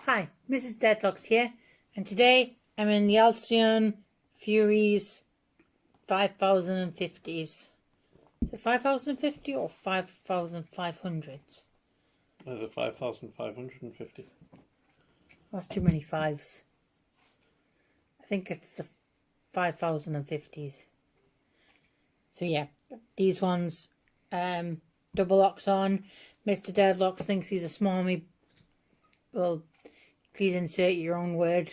Hi, Mrs Deadlocks here, and today I'm in the Alcyon Furies 5050s. Is it 5050 or 5500? There's a 5,550. That's too many fives. I think it's the 5050s. So yeah, these ones, double locks on. Mr Deadlocks thinks he's a smarmy. Well, please insert your own word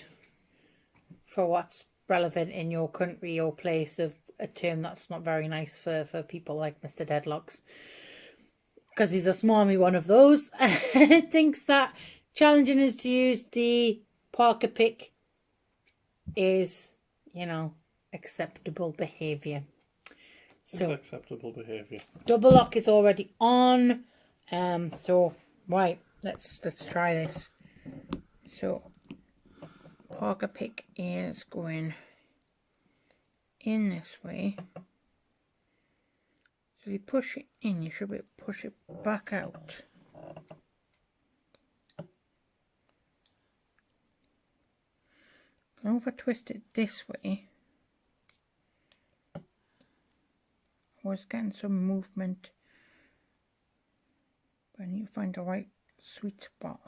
for what's relevant in your country or place of a term that's not very nice for people like Mr Deadlocks. Because he's a smarmy one of those. Thinks that challenging us to use the Parker pick is, you know, acceptable behaviour. So it's acceptable behaviour. Double lock is already on. So right, let's try this. So Parker pick is going in this way. So if you push it in, you should be able to push it back out. And if I twist it this way, I was getting some movement, but I need to find the right sweet spot.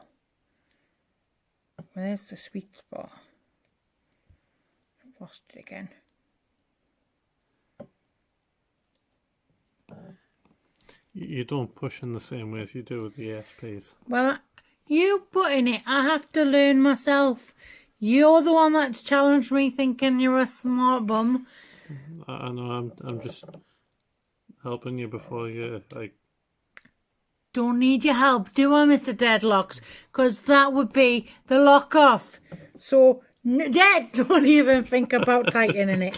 Well, there's the sweet spot. I've lost it again. You don't push in the same way as you do with the ESPs. Well, you putting it, I have to learn myself. You're the one that's challenged me thinking you're a smart bum. I know, I'm just helping you before you, like... Don't need your help, do I, Mr Deadlocks? Because that would be the lock off. So, don't even think about tightening it.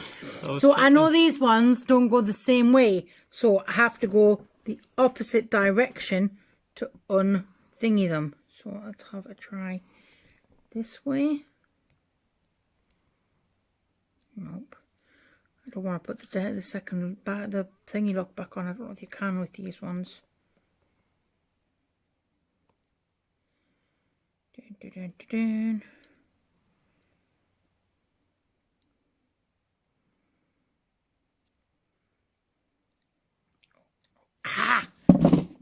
So, I know these ones don't go the same way. So, I have to go the opposite direction to unthingy them. So, let's have a try this way. Nope. I don't want to put the second back, the thingy lock back on. I don't know if you can with these ones. Dun, dun, dun, dun. Ah!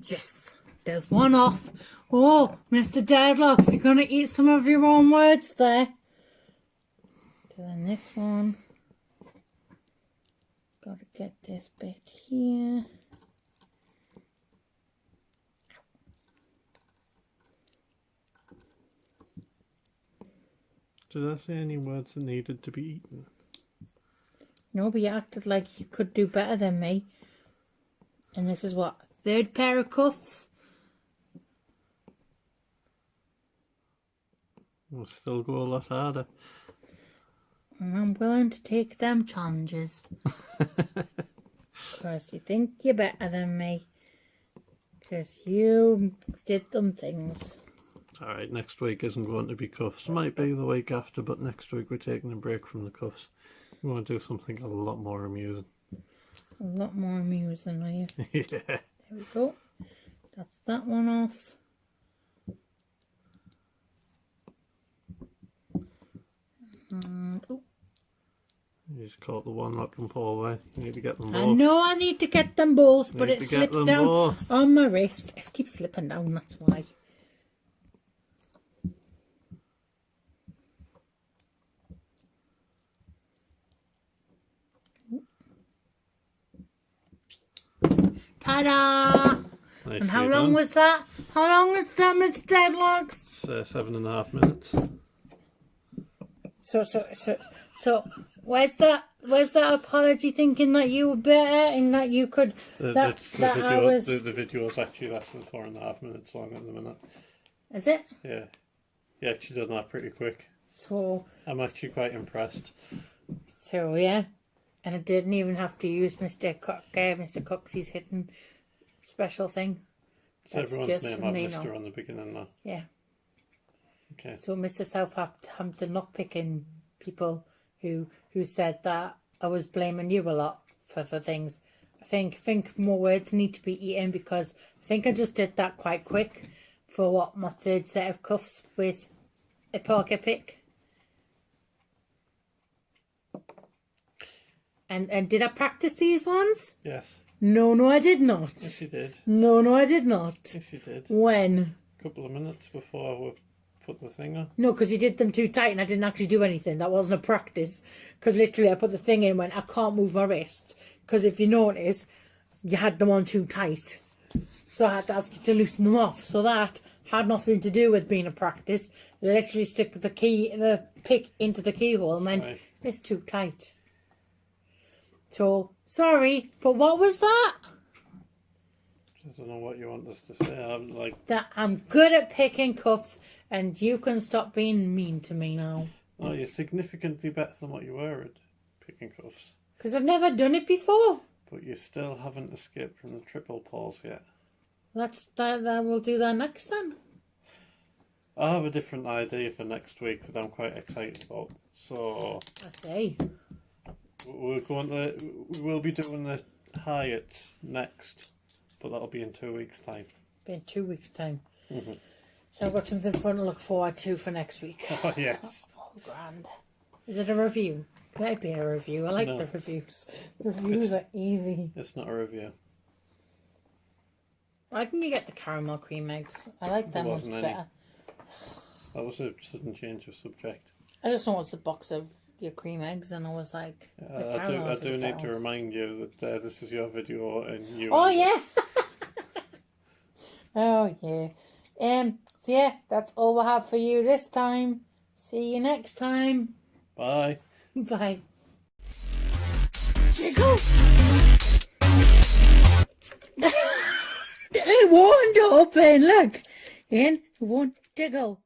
Yes! There's one off. Oh, Mr. Deadlocks, you're going to eat some of your own words there. So then this one. Got to get this back here. Did I say any words that needed to be eaten? No, but you acted like you could do better than me. And this is what? Third pair of cuffs? We'll still go a lot harder. And I'm willing to take them challenges. Because you think you're better than me. Because you did them things. Alright, next week isn't going to be cuffs. Might be the week after, but next week we're taking a break from the cuffs. We want to do something a lot more amusing. A lot more amusing, are you? Yeah. There we go. That's that one off. And, oh. You just caught the one lock and pull away. You need to get them both. I know I need to get them both, but it slipped down on my wrist. It keeps slipping down, that's why. Ta-da! And how long was that? How long was that, Mr. Deadlocks? It's 7.5 minutes. So, where's that apology thinking that you were better and that you could... The video is actually less than 4.5 minutes long at the minute. Is it? Yeah. You actually done that pretty quick. So... I'm actually quite impressed. So, yeah. And I didn't even have to use Mr. Coxey's hidden special thing. Does everyone's name have Mr. on the beginning now? Yeah. Okay. So Mr. Southampton lockpicking people who said that I was blaming you a lot for things. I think more words need to be eaten because I think I just did that quite quick for what my third set of cuffs with a pocket pick. And did I practice these ones? Yes. No, I did not. Yes, you did. No, I did not. Yes, you did. When? A couple of minutes before we put the thing on. No, because you did them too tight and I didn't actually do anything. That wasn't a practice. Because literally I put the thing in and went, I can't move my wrist. Because if you notice, you had them on too tight. So I had to ask you to loosen them off. So that had nothing to do with being a practice. Literally stick the pick into the keyhole and went, it's too tight. So, sorry, but what was that? I don't know what you want us to say. I'm like... That I'm good at picking cuffs and you can stop being mean to me now. Oh, you're significantly better than what you were at picking cuffs. Because I've never done it before. But you still haven't escaped from the triple pause yet. We'll do that next then. I have a different idea for next week that I'm quite excited about. So... I say. We will be doing the Hyatts next, but that'll be in 2 weeks' time. Be in 2 weeks' time. Mm-hmm. So I've got something fun to look forward to for next week. Oh, yes. Oh, grand. Is it a review? Can it be a review? I like the reviews. The reviews are easy. It's not a review. Why didn't you get the caramel cream eggs? I like them ones better. That was a sudden change of subject. I just know it's the box of your cream eggs, and I was like, I do need to remind you that this is your video and you. Oh yeah. Oh yeah. So yeah, that's all we'll have for you this time. See you next time. Bye. Bye. Jiggle. It won't open. Look, and it won't jiggle.